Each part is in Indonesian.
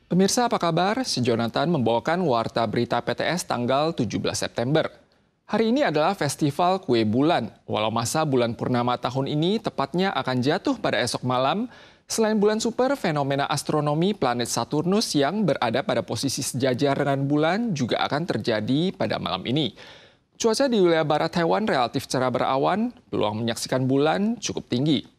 Pemirsa apa kabar? Si Jonathan membawakan Warta Berita PTS tanggal 17 September. Hari ini adalah Festival Kue Bulan. Walau masa bulan purnama tahun ini tepatnya akan jatuh pada esok malam, selain bulan super, fenomena astronomi planet Saturnus yang berada pada posisi sejajar dengan bulan juga akan terjadi pada malam ini. Cuaca di wilayah barat Taiwan relatif cerah berawan, peluang menyaksikan bulan cukup tinggi.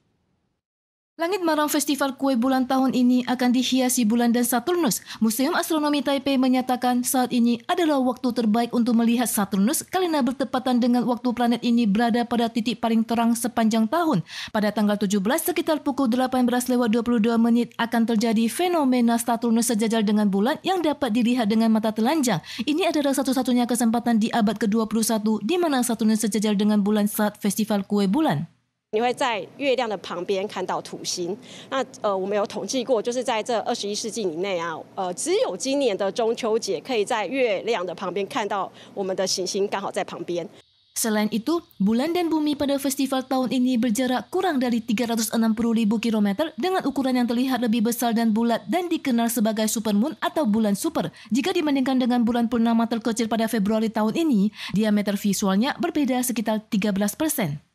Langit malam Festival Kue Bulan tahun ini akan dihiasi bulan dan Saturnus. Museum Astronomi Taipei menyatakan saat ini adalah waktu terbaik untuk melihat Saturnus karena bertepatan dengan waktu planet ini berada pada titik paling terang sepanjang tahun. Pada tanggal 17 sekitar pukul 18:22 akan terjadi fenomena Saturnus sejajar dengan bulan yang dapat dilihat dengan mata telanjang. Ini adalah satu-satunya kesempatan di abad ke-21 di mana Saturnus sejajar dengan bulan saat Festival Kue Bulan. 你会在月亮的旁边看到土星。那我们有统计过，就是在这21世纪以内啊，只有今年的中秋节可以在月亮的旁边看到我们的行星刚好在旁边。 Selain itu, bulan dan bumi pada festival tahun ini berjarak kurang dari 360.000 km dengan ukuran yang terlihat lebih besar dan bulat dan dikenal sebagai supermoon atau bulan super. Jika dibandingkan dengan bulan purnama terkecil pada Februari tahun ini, diameter visualnya berbeda sekitar 13%.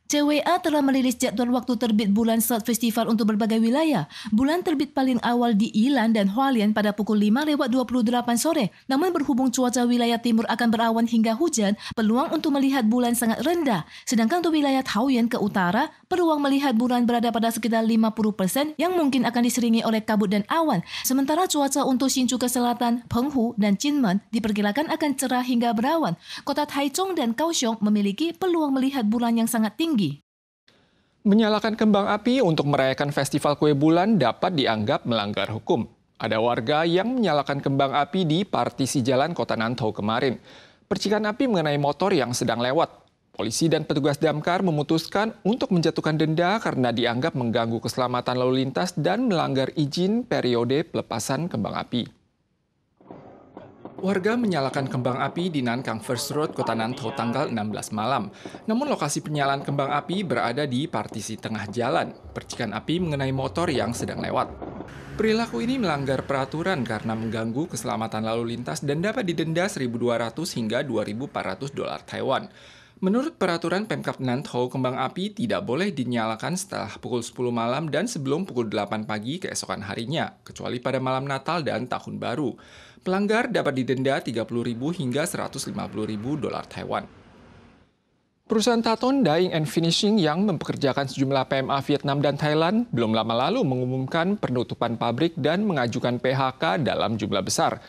CWA telah merilis jadwal waktu terbit bulan saat festival untuk berbagai wilayah. Bulan terbit paling awal di Yilan dan Hualien pada pukul 5:28 sore. Namun berhubung cuaca wilayah timur akan berawan hingga hujan, peluang untuk melihat bulan sangat rendah. Sedangkan untuk wilayah Taoyuan ke utara, peluang melihat bulan berada pada sekitar 50% yang mungkin akan diseringi oleh kabut dan awan. Sementara cuaca untuk Hsinchu ke selatan, Penghu dan Kinmen diperkirakan akan cerah hingga berawan. Kota Taichung dan Kaohsiung memiliki peluang melihat bulan yang sangat tinggi. Menyalakan kembang api untuk merayakan festival kue bulan dapat dianggap melanggar hukum. Ada warga yang menyalakan kembang api di partisi jalan Kota Nantou kemarin. Percikan api mengenai motor yang sedang lewat. Polisi dan petugas damkar memutuskan untuk menjatuhkan denda karena dianggap mengganggu keselamatan lalu lintas dan melanggar izin periode pelepasan kembang api. Warga menyalakan kembang api di Nankang First Road, Kota Nantou tanggal 16 malam. Namun lokasi penyalaan kembang api berada di partisi tengah jalan. Percikan api mengenai motor yang sedang lewat. Perilaku ini melanggar peraturan karena mengganggu keselamatan lalu lintas dan dapat didenda 1.200 hingga 2.400 dolar Taiwan. Menurut peraturan Pemkab Nantou, kembang api tidak boleh dinyalakan setelah pukul 10 malam dan sebelum pukul 8 pagi keesokan harinya, kecuali pada malam Natal dan Tahun Baru. Pelanggar dapat didenda 30.000 hingga 150.000 dolar Taiwan. Perusahaan Taton Dyeing and Finishing yang mempekerjakan sejumlah PMA Vietnam dan Thailand belum lama lalu mengumumkan penutupan pabrik dan mengajukan PHK dalam jumlah besar.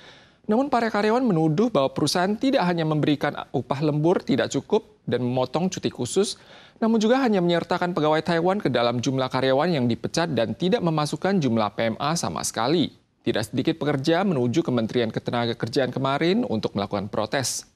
Namun para karyawan menuduh bahwa perusahaan tidak hanya memberikan upah lembur tidak cukup dan memotong cuti khusus, namun juga hanya menyertakan pegawai Taiwan ke dalam jumlah karyawan yang dipecat dan tidak memasukkan jumlah PMA sama sekali. Tidak sedikit pekerja menuju Kementerian Ketenagakerjaan kemarin untuk melakukan protes.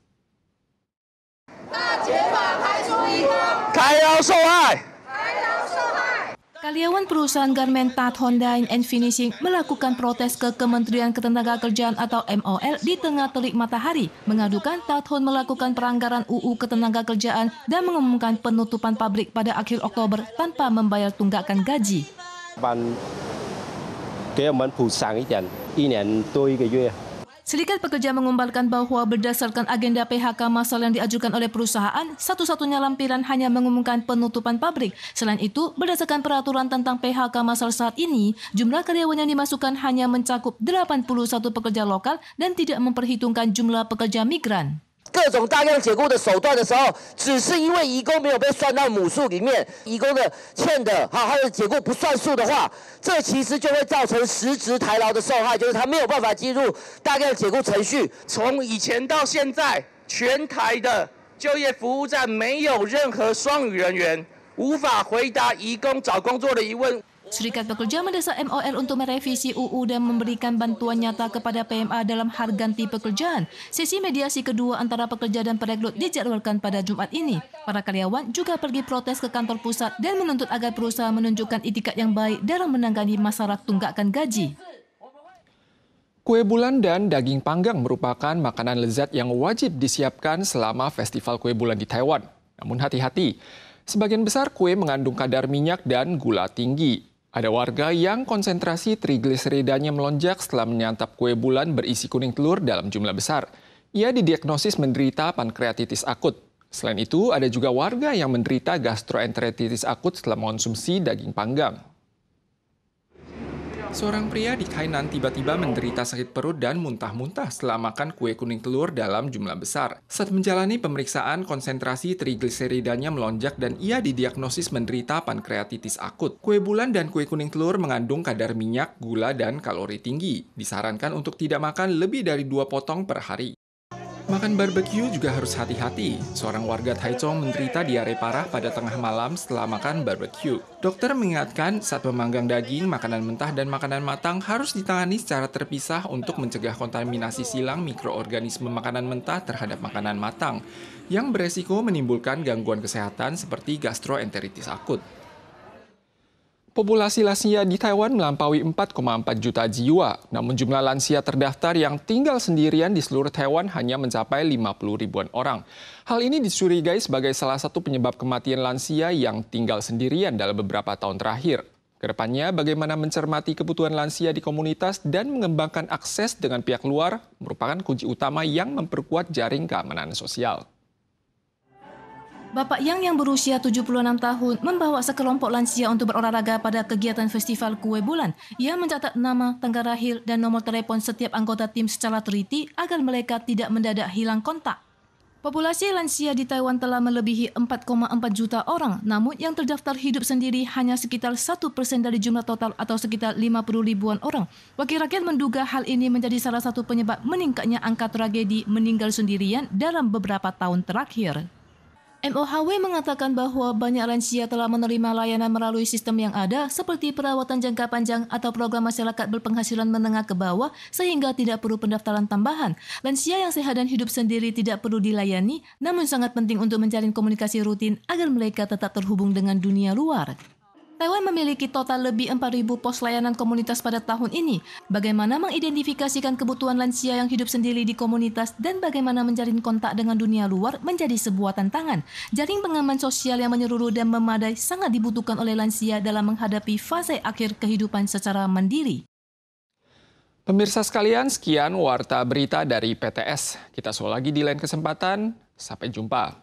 Karyawan perusahaan garmen Taton Dyeing and Finishing melakukan protes ke Kementerian Ketenagakerjaan atau MOL di tengah terik matahari, mengadukan Taton melakukan pelanggaran UU Ketenagakerjaan dan mengumumkan penutupan pabrik pada akhir Oktober tanpa membayar tunggakan gaji. Serikat Pekerja mengumbarkan bahwa berdasarkan agenda PHK massal yang diajukan oleh perusahaan, satu-satunya lampiran hanya mengumumkan penutupan pabrik. Selain itu, berdasarkan peraturan tentang PHK massal saat ini, jumlah karyawan yang dimasukkan hanya mencakup 81 pekerja lokal dan tidak memperhitungkan jumlah pekerja migran. 各种大量解雇的手段的时候，只是因为移工没有被算到母数里面，移工的欠的还有解雇不算数的话，这其实就会造成实质台劳的受害，就是他没有办法进入大量解雇程序。从以前到现在，全台的就业服务站没有任何双语人员，无法回答移工找工作的疑问。 Serikat Pekerja mendesak MOL untuk merevisi UU dan memberikan bantuan nyata kepada PMA dalam harganti pekerjaan. Sesi mediasi kedua antara pekerja dan perekrut dijadwalkan pada Jumat ini. Para karyawan juga pergi protes ke kantor pusat dan menuntut agar perusahaan menunjukkan itikat yang baik dalam menangani masalah tunggakan gaji. Kue bulan dan daging panggang merupakan makanan lezat yang wajib disiapkan selama festival kue bulan di Taiwan. Namun hati-hati, sebagian besar kue mengandung kadar minyak dan gula tinggi. Ada warga yang konsentrasi trigliseridanya melonjak setelah menyantap kue bulan berisi kuning telur dalam jumlah besar. Ia didiagnosis menderita pankreatitis akut. Selain itu, ada juga warga yang menderita gastroenteritis akut setelah mengonsumsi daging panggang. Seorang pria di Tainan tiba-tiba menderita sakit perut dan muntah-muntah setelah makan kue kuning telur dalam jumlah besar. Saat menjalani pemeriksaan, konsentrasi trigliseridanya melonjak dan ia didiagnosis menderita pankreatitis akut. Kue bulan dan kue kuning telur mengandung kadar minyak, gula, dan kalori tinggi. Disarankan untuk tidak makan lebih dari 2 potong per hari. Makan barbeque juga harus hati-hati. Seorang warga Taichung menderita diare parah pada tengah malam setelah makan barbeque. Dokter mengingatkan saat memanggang daging, makanan mentah, dan makanan matang harus ditangani secara terpisah untuk mencegah kontaminasi silang mikroorganisme makanan mentah terhadap makanan matang, yang beresiko menimbulkan gangguan kesehatan seperti gastroenteritis akut. Populasi lansia di Taiwan melampaui 4,4 juta jiwa, namun jumlah lansia terdaftar yang tinggal sendirian di seluruh Taiwan hanya mencapai 50 ribuan orang. Hal ini dicurigai sebagai salah satu penyebab kematian lansia yang tinggal sendirian dalam beberapa tahun terakhir. Kedepannya, bagaimana mencermati kebutuhan lansia di komunitas dan mengembangkan akses dengan pihak luar merupakan kunci utama yang memperkuat jaring keamanan sosial. Bapak yang berusia 76 tahun membawa sekelompok lansia untuk berolahraga pada kegiatan festival kue bulan. Ia mencatat nama, tanggal lahir, dan nomor telepon setiap anggota tim secara teliti agar mereka tidak mendadak hilang kontak. Populasi lansia di Taiwan telah melebihi 4,4 juta orang, namun yang terdaftar hidup sendiri hanya sekitar 1% dari jumlah total atau sekitar 50 ribuan orang. Wakil rakyat menduga hal ini menjadi salah satu penyebab meningkatnya angka tragedi meninggal sendirian dalam beberapa tahun terakhir. MOHW mengatakan bahwa banyak lansia telah menerima layanan melalui sistem yang ada seperti perawatan jangka panjang atau program masyarakat berpenghasilan menengah ke bawah sehingga tidak perlu pendaftaran tambahan. Lansia yang sehat dan hidup sendiri tidak perlu dilayani, namun sangat penting untuk menjalin komunikasi rutin agar mereka tetap terhubung dengan dunia luar. Taiwan memiliki total lebih 4.000 pos layanan komunitas pada tahun ini. Bagaimana mengidentifikasikan kebutuhan lansia yang hidup sendiri di komunitas dan bagaimana menjalin kontak dengan dunia luar menjadi sebuah tantangan. Jaring pengaman sosial yang menyeluruh dan memadai sangat dibutuhkan oleh lansia dalam menghadapi fase akhir kehidupan secara mandiri. Pemirsa sekalian, sekian Warta Berita dari PTS. Kita soal lagi di lain kesempatan. Sampai jumpa.